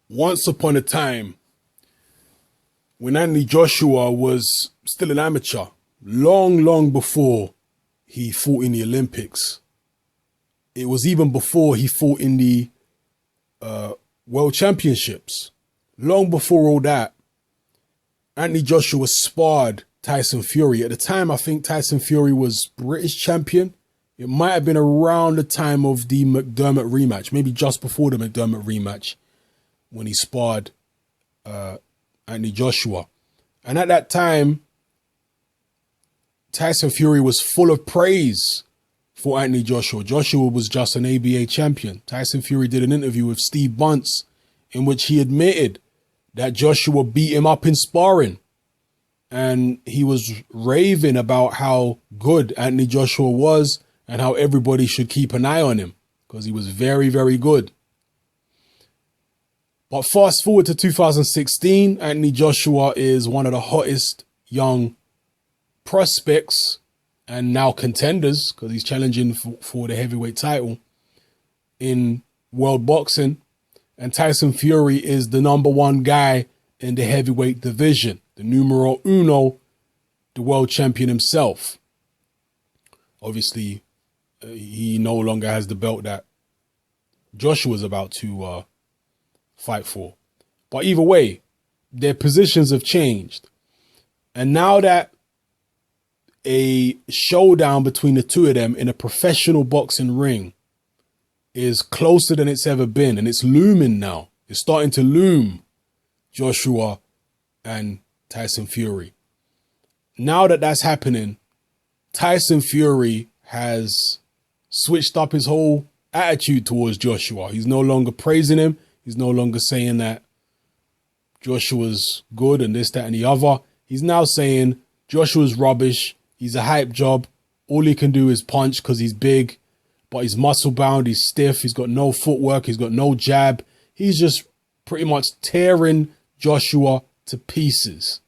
Once upon a time, when Anthony Joshua was still an amateur, long before he fought in the Olympics, it was even before he fought in the World Championships. Long before all that, Anthony Joshua sparred Tyson Fury. At the time, I think Tyson Fury was British champion. It might have been around the time of the McDermott rematch, maybe just before the McDermott rematch, when he sparred Anthony Joshua. And at that time, Tyson Fury was full of praise for Anthony Joshua. Joshua was just an ABA champion. Tyson Fury did an interview with Steve Bunce in which he admitted that Joshua beat him up in sparring. And he was raving about how good Anthony Joshua was and how everybody should keep an eye on him because he was very, very good. But fast forward to 2016, Anthony Joshua is one of the hottest young prospects and now contenders because he's challenging for the heavyweight title in world boxing. And Tyson Fury is the number one guy in the heavyweight division, the numero uno, the world champion himself. Obviously, he no longer has the belt that Joshua's about to fight for. But either way, their positions have changed. And now that a showdown between the two of them in a professional boxing ring is closer than it's ever been, and it's looming now. It's starting to loom, Joshua and Tyson Fury. Now that that's happening, Tyson Fury has switched up his whole attitude towards Joshua. He's no longer praising him. He's no longer saying that Joshua's good and this, that, and the other. He's now saying Joshua's rubbish. He's a hype job. All he can do is punch because he's big, but he's muscle bound. He's stiff. He's got no footwork. He's got no jab. He's just pretty much tearing Joshua to pieces.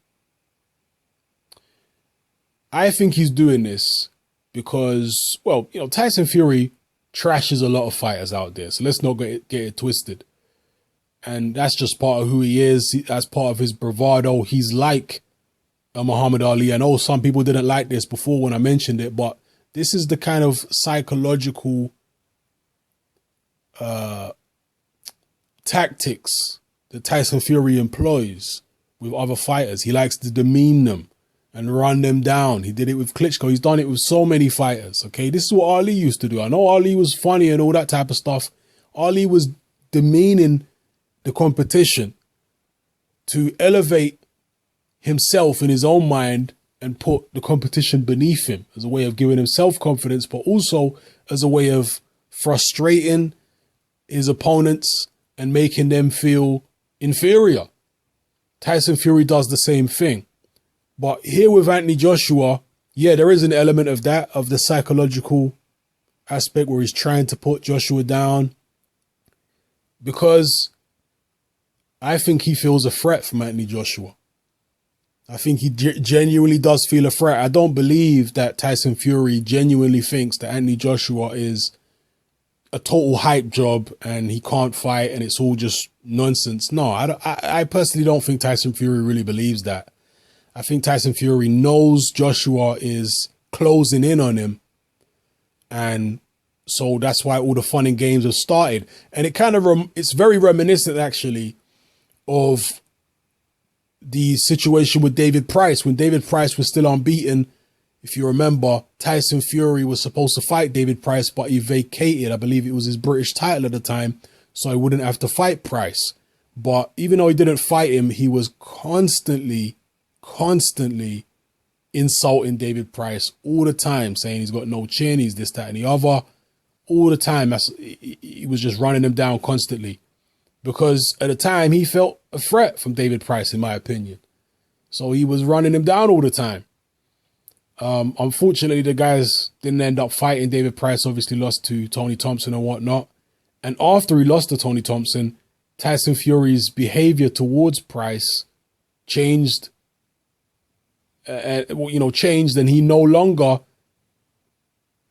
I think he's doing this because, well, Tyson Fury trashes a lot of fighters out there. So let's not get it twisted. And that's just part of who he is. That's part of his bravado. He's like Muhammad Ali. I know some people didn't like this before when I mentioned it, but this is the kind of psychological tactics that Tyson Fury employs with other fighters. He likes to demean them and run them down. He did it with Klitschko. He's done it with so many fighters. Okay, this is what Ali used to do. I know Ali was funny and all that type of stuff. Ali was demeaning the competition to elevate himself in his own mind and put the competition beneath him as a way of giving him self-confidence, but also as a way of frustrating his opponents and making them feel inferior. Tyson Fury does the same thing. But here with Anthony Joshua, yeah, there is an element of that, of the psychological aspect where he's trying to put Joshua down, because I think he feels a threat from Anthony Joshua. I think he genuinely does feel a threat. I don't believe that Tyson Fury genuinely thinks that Anthony Joshua is a total hype job and he can't fight and it's all just nonsense. No, I personally don't think Tyson Fury really believes that. I think Tyson Fury knows Joshua is closing in on him. And so that's why all the fun and games have started. And it kind of, it's very reminiscent actually of the situation with David Price. When David Price was still unbeaten, if you remember, Tyson Fury was supposed to fight David Price, but he vacated, I believe it was his British title at the time, so he wouldn't have to fight Price. But even though he didn't fight him, he was constantly insulting David Price all the time, saying he's got no chin, he's this, that, and the other. All the time, he was just running him down constantly. Because at the time, he felt a threat from David Price, in my opinion. So he was running him down all the time. Unfortunately, the guys didn't end up fighting. David Price obviously lost to Tony Thompson and whatnot. And after he lost to Tony Thompson, Tyson Fury's behavior towards Price changed. Changed, and he no longer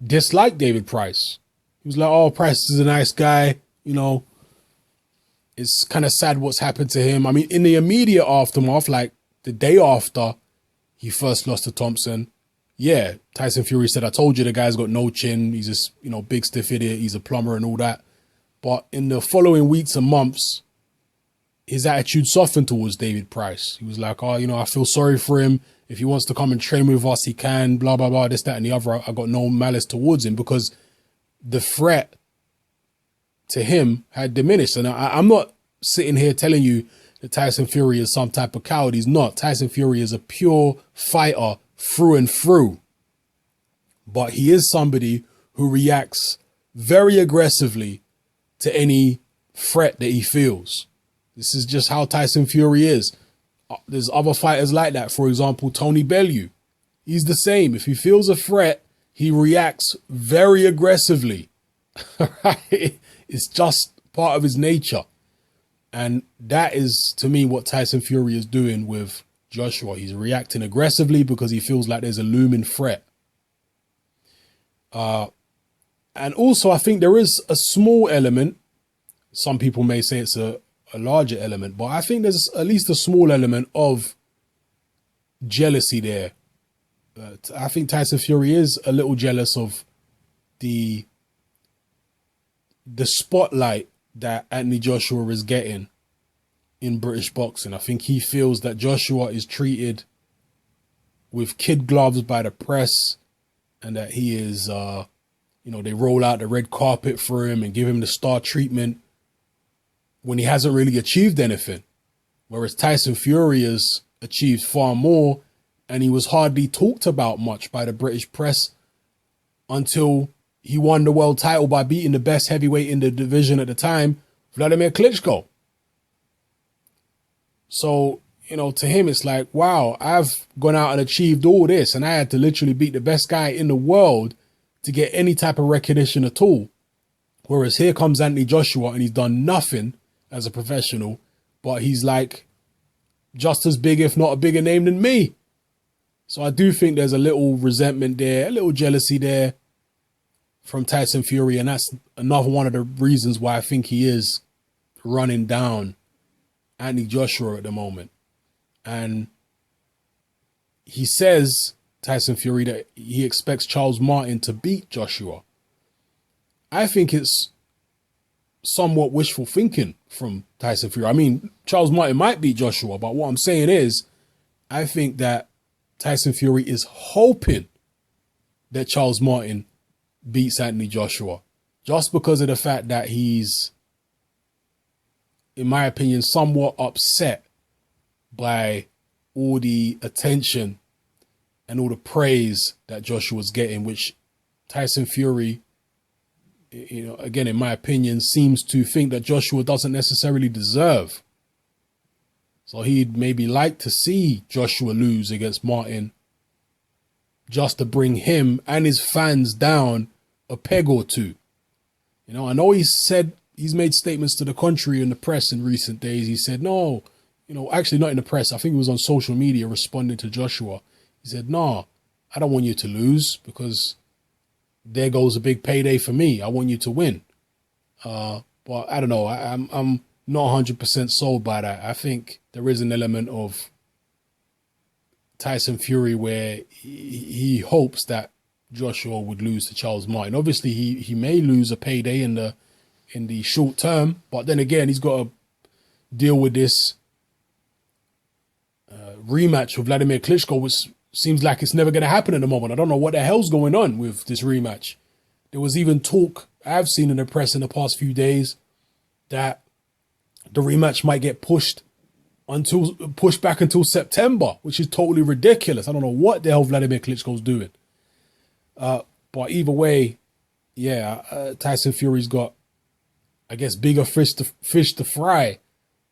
disliked David Price. He was like, oh, Price is a nice guy, It's kind of sad what's happened to him. I mean, in the immediate aftermath, like the day after he first lost to Thompson, yeah, Tyson Fury said, I told you the guy's got no chin. He's just, big stiff idiot. He's a plumber and all that. But in the following weeks and months, his attitude softened towards David Price. He was like, I feel sorry for him. If he wants to come and train with us, he can, blah, blah, blah, this, that, and the other. I got no malice towards him because the threat to him had diminished. And I'm not sitting here telling you that Tyson Fury is some type of coward. He's not. Tyson Fury is a pure fighter through and through. But he is somebody who reacts very aggressively to any threat that he feels. This is just how Tyson Fury is. There's other fighters like that. For example, Tony Bellew. He's the same. If he feels a threat, he reacts very aggressively. Right? It's just part of his nature. And that is, to me, what Tyson Fury is doing with Joshua. He's reacting aggressively because he feels like there's a looming threat. And also, I think there is a small element. Some people may say it's a larger element, but I think there's at least a small element of jealousy there. I think Tyson Fury is a little jealous of the spotlight that Anthony Joshua is getting in British boxing. I think he feels that Joshua is treated with kid gloves by the press, and that he is, they roll out the red carpet for him and give him the star treatment when he hasn't really achieved anything. Whereas Tyson Fury has achieved far more, and he was hardly talked about much by the British press until he won the world title by beating the best heavyweight in the division at the time, Vladimir Klitschko. So, to him, it's like, wow, I've gone out and achieved all this, and I had to literally beat the best guy in the world to get any type of recognition at all. Whereas here comes Anthony Joshua, and he's done nothing as a professional, but he's like just as big, if not a bigger name than me. So I do think there's a little resentment there, a little jealousy there from Tyson Fury. And that's another one of the reasons why I think he is running down Anthony Joshua at the moment. And he says, Tyson Fury, that he expects Charles Martin to beat Joshua. I think it's somewhat wishful thinking from Tyson Fury. I mean, Charles Martin might beat Joshua, but what I'm saying is, I think that Tyson Fury is hoping that Charles Martin beats Anthony Joshua, just because of the fact that he's, in my opinion, somewhat upset by all the attention and all the praise that Joshua's getting, which Tyson Fury, again, in my opinion, seems to think that Joshua doesn't necessarily deserve. So he'd maybe like to see Joshua lose against Martin, just to bring him and his fans down a peg or two. I know he's made statements to the contrary in the press in recent days. He said, no, actually not in the press. I think it was on social media responding to Joshua. He said, no, I don't want you to lose because there goes a big payday for me. I want you to win. But I don't know. I'm not 100% sold by that. I think there is an element of Tyson Fury where he hopes that Joshua would lose to Charles Martin. Obviously, he may lose a payday in the short term, but then again, he's got to deal with this rematch with Vladimir Klitschko, which seems like it's never going to happen at the moment. I don't know what the hell's going on with this rematch. There was even talk I've seen in the press in the past few days that the rematch might get pushed back until September, which is totally ridiculous. I don't know what the hell Vladimir Klitschko's doing. But either way, Tyson Fury's got, I guess, bigger fish to fry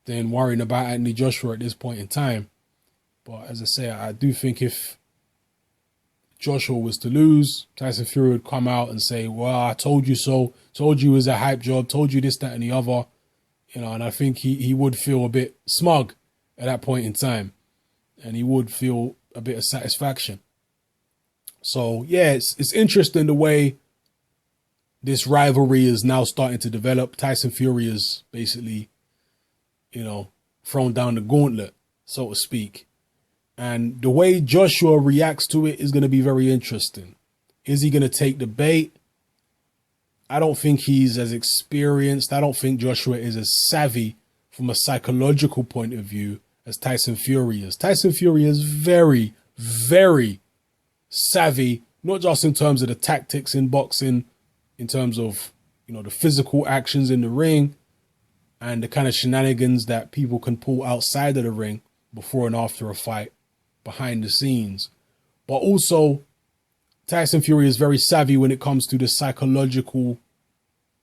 than worrying about Anthony Joshua at this point in time. But as I say, I do think if Joshua was to lose, Tyson Fury would come out and say, well, I told you so, told you it was a hype job, told you this, that, and the other. And I think he would feel a bit smug at that point in time. And he would feel a bit of satisfaction. So, yeah, it's interesting the way this rivalry is now starting to develop. Tyson Fury is basically thrown down the gauntlet, so to speak. And the way Joshua reacts to it is going to be very interesting. Is he going to take the bait? I don't think he's as experienced. I don't think Joshua is as savvy from a psychological point of view as Tyson Fury is. Tyson Fury is very, very savvy, not just in terms of the tactics in boxing, in terms of, the physical actions in the ring and the kind of shenanigans that people can pull outside of the ring before and after a fight, behind the scenes. But also, Tyson Fury is very savvy when it comes to the psychological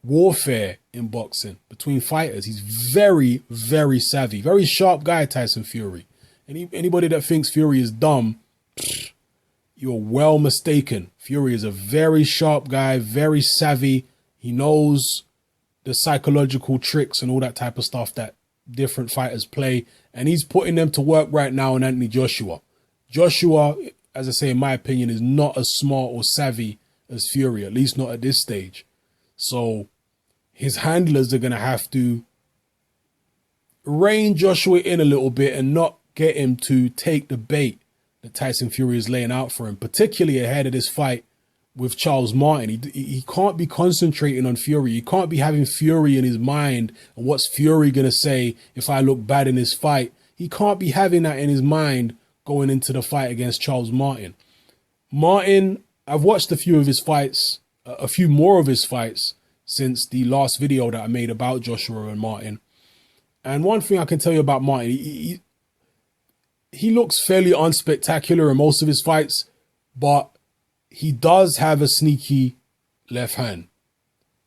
warfare in boxing between fighters. He's very, very savvy, very sharp guy, Tyson Fury. Anybody that thinks Fury is dumb, you're well mistaken. Fury is a very sharp guy, very savvy. He knows the psychological tricks and all that type of stuff that different fighters play. And he's putting them to work right now in Anthony Joshua. Joshua, as I say, in my opinion, is not as smart or savvy as Fury, at least not at this stage. So his handlers are going to have to rein Joshua in a little bit and not get him to take the bait that Tyson Fury is laying out for him, particularly ahead of this fight with Charles Martin. He can't be concentrating on Fury. He can't be having Fury in his mind and what's Fury going to say if I look bad in this fight. He can't be having that in his mind going into the fight against Charles Martin. Martin, I've watched a few of his fights, a few more of his fights since the last video that I made about Joshua and Martin. And one thing I can tell you about Martin, he looks fairly unspectacular in most of his fights, but he does have a sneaky left hand.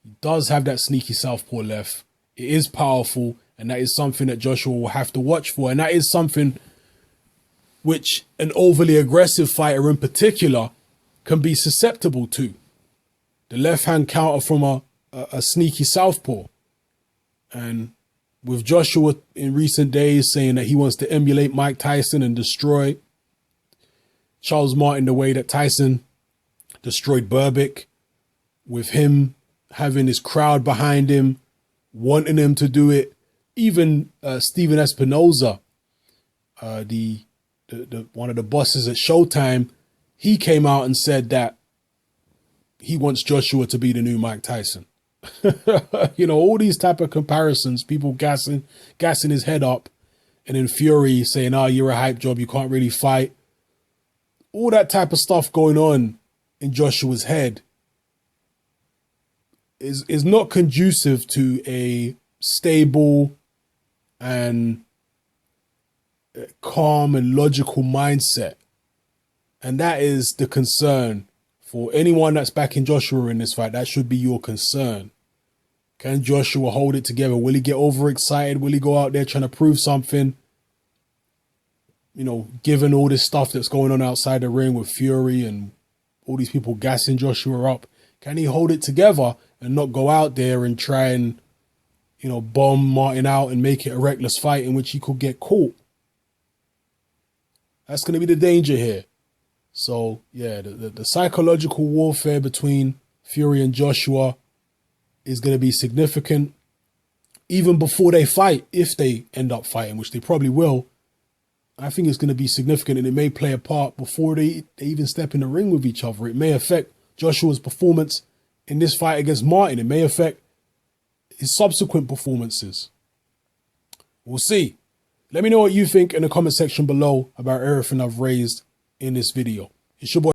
He does have that sneaky southpaw left. It is powerful, and that is something that Joshua will have to watch for. And that is something which an overly aggressive fighter in particular can be susceptible to. The left hand counter from a sneaky southpaw. And with Joshua in recent days saying that he wants to emulate Mike Tyson and destroy Charles Martin the way that Tyson destroyed Berbick, with him having his crowd behind him, wanting him to do it. Even Steven Espinoza, the one of the bosses at Showtime, he came out and said that he wants Joshua to be the new Mike Tyson. All these type of comparisons, people gassing his head up, and then Fury saying, you're a hype job, you can't really fight. All that type of stuff going on in Joshua's head is not conducive to a stable and calm and logical mindset. And that is the concern for anyone that's backing Joshua in this fight. That should be your concern. Can Joshua hold it together? Will he get overexcited? Will he go out there trying to prove something? Given all this stuff that's going on outside the ring with Fury and all these people gassing Joshua up, can he hold it together and not go out there and try and, bomb Martin out and make it a reckless fight in which he could get caught? That's going to be the danger here. So, yeah, the psychological warfare between Fury and Joshua is going to be significant even before they fight, if they end up fighting, which they probably will. I think it's going to be significant, and it may play a part before they even step in the ring with each other. It may affect Joshua's performance in this fight against Martin. It may affect his subsequent performances. We'll see. Let me know what you think in the comment section below about everything I've raised in this video. It's your boy.